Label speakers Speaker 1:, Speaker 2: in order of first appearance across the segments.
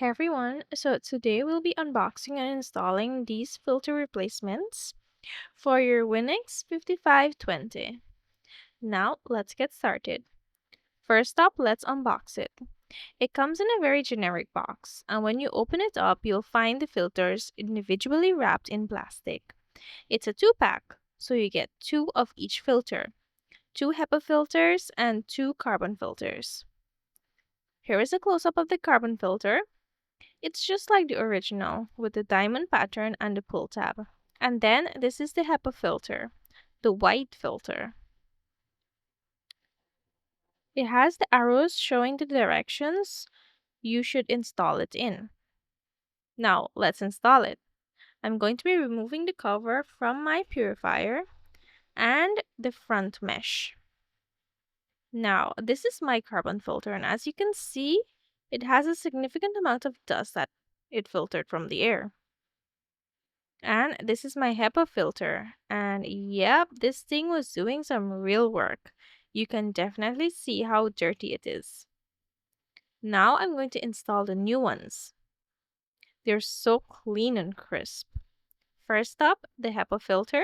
Speaker 1: Hey everyone, so today we'll be unboxing and installing these filter replacements for your Winix 5520. Now let's get started. First up, let's unbox it. It comes in a very generic box, and when you open it up, you'll find the filters individually wrapped in plastic. It's a two-pack, so you get two of each filter, two HEPA filters and two carbon filters. Here is a close-up of the carbon filter. It's just like the original, with the diamond pattern and the pull tab. And then this is the HEPA filter, the white filter. It has the arrows showing the directions you should install it in. Now, let's install it. I'm going to be removing the cover from my purifier and the front mesh. Now, this is my carbon filter, and as you can see, it has a significant amount of dust that it filtered from the air. And this is my HEPA filter. And yep, this thing was doing some real work. You can definitely see how dirty it is. Now I'm going to install the new ones. They're so clean and crisp. First up, the HEPA filter.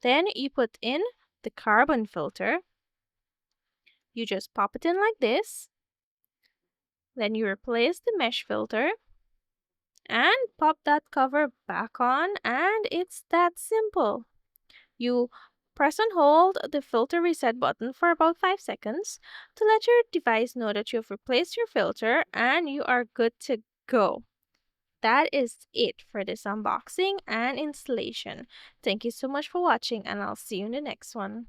Speaker 1: Then you put in the carbon filter. You just pop it in like this. Then you replace the mesh filter and pop that cover back on, and it's that simple. You press and hold the filter reset button for about 5 seconds to let your device know that you've replaced your filter and you are good to go. That is it for this unboxing and installation. Thank you so much for watching, and I'll see you in the next one.